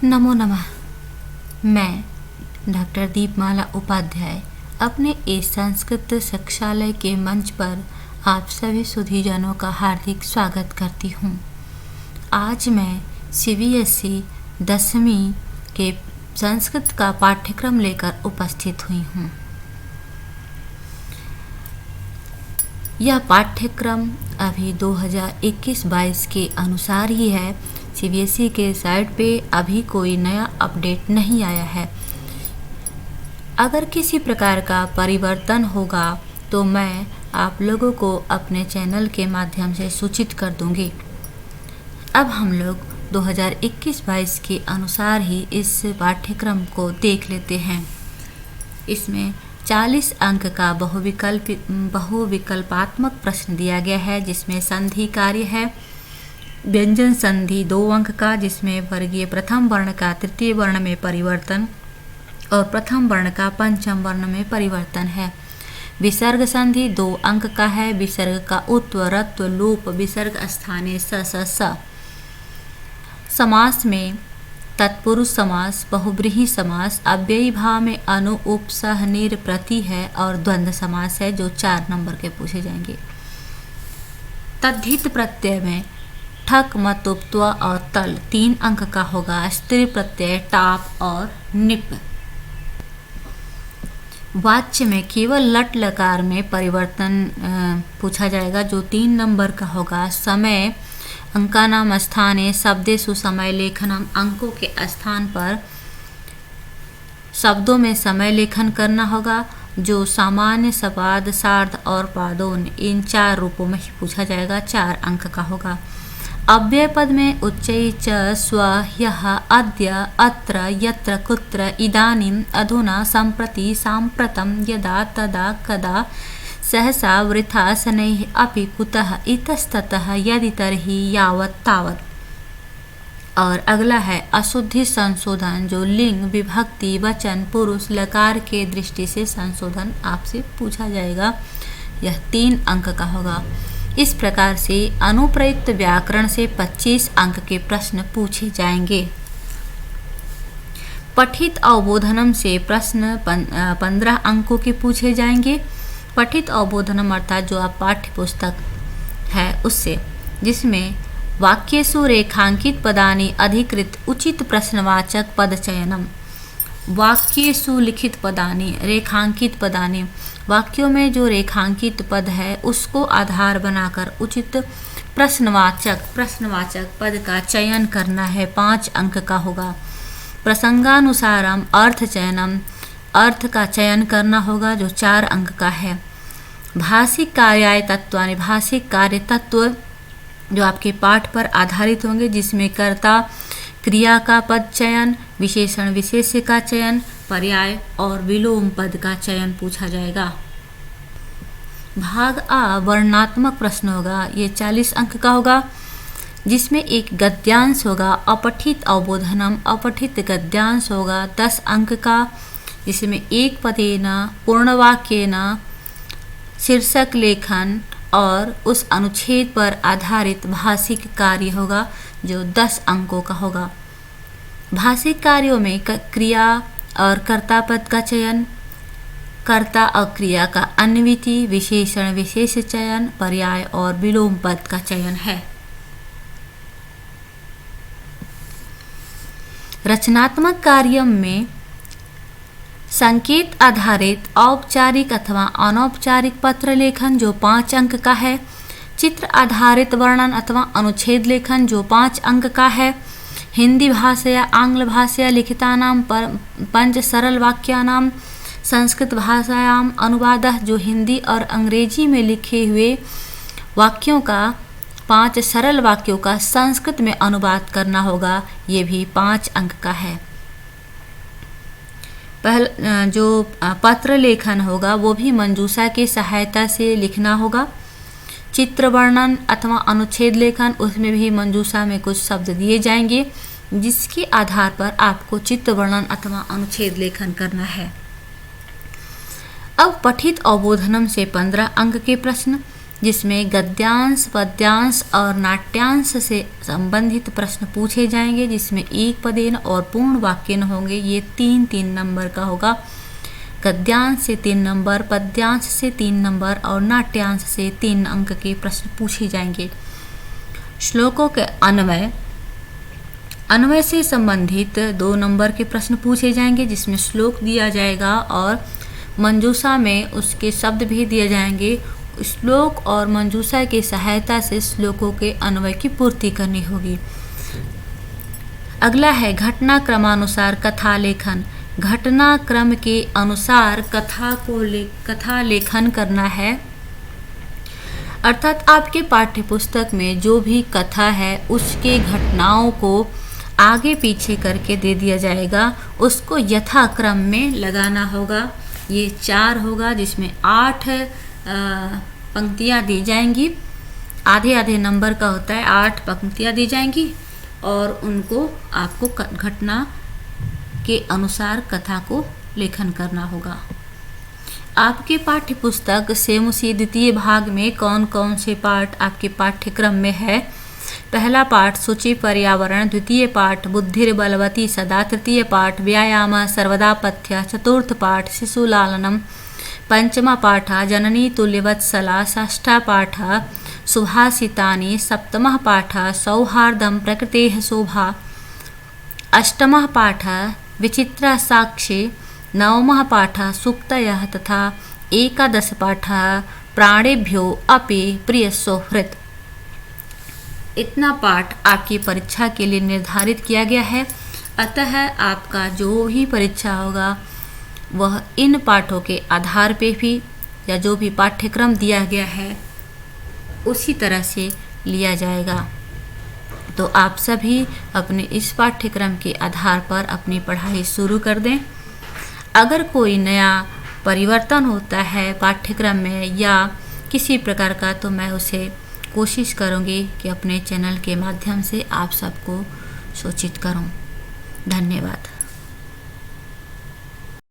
नमो नमः। मैं डॉक्टर दीपमाला उपाध्याय अपने इस संस्कृत शिक्षालय के मंच पर आप सभी सुधीजनों का हार्दिक स्वागत करती हूँ। आज मैं CBSE 10वीं के संस्कृत का पाठ्यक्रम लेकर उपस्थित हुई हूँ। यह पाठ्यक्रम अभी 2021-22 के अनुसार ही है। CBSE के साइट पे अभी कोई नया अपडेट नहीं आया है। अगर किसी प्रकार का परिवर्तन होगा तो मैं आप लोगों को अपने चैनल के माध्यम से सूचित कर दूंगी। अब हम लोग 2021-22 के अनुसार ही इस पाठ्यक्रम को देख लेते हैं। इसमें 40 अंक का बहुविकल्पात्मक प्रश्न दिया गया है, जिसमें संधि कार्य है। व्यंजन संधि 2 अंक का, जिसमें वर्गीय प्रथम वर्ण का तृतीय वर्ण में परिवर्तन और प्रथम वर्ण का पंचम वर्ण में परिवर्तन है। विसर्ग संधि 2 अंक का है। विसर्ग का उत्व, रत्व, लोप, विसर्ग स्थाने स। समास में तत्पुरुष समास, बहुब्रीहि समास, अव्ययी भाव में अनु, उप, सह, निर, प्रति है और द्वंद्व समास है, जो 4 नंबर के पूछे जाएंगे। तद्धित प्रत्यय में ठक, मत, त्व और तल 3 अंक का होगा। स्त्री प्रत्यय टाप और निप। वाच्य में केवल लट लकार में परिवर्तन पूछा जाएगा, जो 3 नंबर का होगा। समय अंकानाम स्थाने शब्देषु समय लेखनम, अंकों के स्थान पर शब्दों में समय लेखन करना होगा, जो सामान्य, सपाद, सार्ध और पादोन इन 4 रूपों में ही पूछा जाएगा। 4 अंक का होगा। अव्यय पद में उच्चै, च, स्व, ह्यः, अद्य, अत्र, यत्र, कुत्र, इदानीं, अधुना, सम्प्रति, साम्प्रतं, यदा, तदा, कदा, सहसा, वृथा, शनैः, अपि, कुतः, इतस्ततः, यदि, तर्हि, यावत्, तावत्। और अगला है अशुद्धि संशोधन, जो लिंग, विभक्ति, वचन, पुरुष, लकार के दृष्टि से संशोधन आपसे पूछा जाएगा। यह 3 अंक का होगा। इस प्रकार से अनुप्रयुक्त व्याकरण से 25 अंक के प्रश्न पूछे जाएंगे। पठित अवबोधनम से प्रश्न 15 अंकों के पूछे जाएंगे। पठित अवबोधनम अर्थात जो आप पाठ्य पुस्तक है उससे, जिसमें वाक्येषु रेखांकित पदानि अधिकृत उचित प्रश्नवाचक पद चयनम। वाक्येषु लिखित पदानि, रेखांकित पदानि, वाक्यों में जो रेखांकित पद है उसको आधार बनाकर उचित प्रश्नवाचक पद का चयन करना है। 5 अंक का होगा। प्रसंगानुसारम अर्थ चयनम, अर्थ का चयन करना होगा, जो 4 अंक का है। भाषिक कार्याय तत्वानि, भाषिक कार्य तत्व जो आपके पाठ पर आधारित होंगे, जिसमें कर्ता क्रिया का पद चयन, विशेषण विशेष्य का चयन, पर्याय और विलोम पद का चयन पूछा जाएगा। भाग आ वर्णात्मक प्रश्न होगा। ये 40 अंक का होगा, जिसमें एक गद्यांश होगा। अपठित अवबोधनम, अपठित गद्यांश होगा 10 अंक का, जिसमें एक पदेन, पूर्णवाक्येन, शीर्षक लेखन और उस अनुच्छेद पर आधारित भाषिक कार्य होगा, जो 10 अंकों का होगा। भाषिक कार्यों में क्रिया और कर्ता पद का चयन, कर्ता और क्रिया का अन्वयिति, विशेषण विशेष चयन, पर्याय और विलोम पद का चयन है। रचनात्मक कार्य में संकेत आधारित औपचारिक अथवा अनौपचारिक पत्र लेखन, जो 5 अंक का है। चित्र आधारित वर्णन अथवा अनुच्छेद लेखन, जो 5 अंक का है। हिंदी भाषया आंग्ल भाषया लिखितानां पंच सरल वाक्यानां संस्कृत भाषायां अनुवादः, जो हिंदी और अंग्रेजी में लिखे हुए वाक्यों का 5 सरल वाक्यों का संस्कृत में अनुवाद करना होगा। ये भी 5 अंक का है। जो पत्र लेखन होगा वो भी मंजूषा की सहायता से लिखना होगा। चित्र वर्णन अथवा अनुच्छेद लेखन, उसमें भी मंजूषा में कुछ शब्द दिए जाएंगे, जिसके आधार पर आपको चित्र वर्णन अथवा अनुच्छेद लेखन करना है। अब पठित अवबोधनम से 15 अंक के प्रश्न, जिसमें गद्यांश, पद्यांश और नाट्यांश से संबंधित प्रश्न पूछे जाएंगे, जिसमें एक पदेन और पूर्ण वाक्यन होंगे। ये 3-3 नंबर का होगा। गद्यांश से 3 नंबर, पद्यांश से 3 नंबर और नाट्यांश से 3 अंक के प्रश्न पूछे जाएंगे। श्लोकों के अन्वय से संबंधित 2 नंबर के प्रश्न पूछे जाएंगे, जिसमें श्लोक दिया जाएगा और मंजूषा में उसके शब्द भी दिए जाएंगे। श्लोक और मंजूषा की सहायता से श्लोकों के अन्वय की पूर्ति करनी होगी। अगला है घटनाक्रमानुसार कथा लेखन। घटनाक्रम के अनुसार कथा लेखन करना है, अर्थात आपके पाठ्य पुस्तक में जो भी कथा है उसके घटनाओं को आगे पीछे करके दे दिया जाएगा, उसको यथाक्रम में लगाना होगा। ये 4 होगा, जिसमें 8 पंक्तियाँ दी जाएंगी। आधे नंबर का होता है, 8 पंक्तियाँ दी जाएंगी और उनको आपको घटना के अनुसार कथा को लेखन करना होगा। आपके पाठ्य पुस्तक सेमुसी द्वितीय भाग में कौन कौन से पाठ आपके पाठ्यक्रम में है? पहला पाठ सूचि पर्यावरण, द्वितीय पाठ बुद्धिर बलवती सदा, तृतीय पाठ व्यायाम सर्वदा पथ्य, चतुर्थ पाठ शिशुलालनम, पंचमा पाठ जननी तुल्यवत्सला, षष्ठा पाठ सुभाषितानि, सप्तमः पाठ सौहार्दं प्रकृतेः शोभा, अष्टमः पाठ विचित्रा साक्षी, नवमः पाठ सूक्तयः तथा एकादश पाठ प्राणेभ्यो अपि प्रिय सौहृद। इतना पाठ आपकी परीक्षा के लिए निर्धारित किया गया है। अतः आपका जो भी परीक्षा होगा वह इन पाठों के आधार पे भी या जो भी पाठ्यक्रम दिया गया है उसी तरह से लिया जाएगा। तो आप सभी अपने इस पाठ्यक्रम के आधार पर अपनी पढ़ाई शुरू कर दें। अगर कोई नया परिवर्तन होता है पाठ्यक्रम में या किसी प्रकार का, तो मैं उसे कोशिश करूँगी कि अपने चैनल के माध्यम से आप सबको सूचित करूँ। धन्यवाद।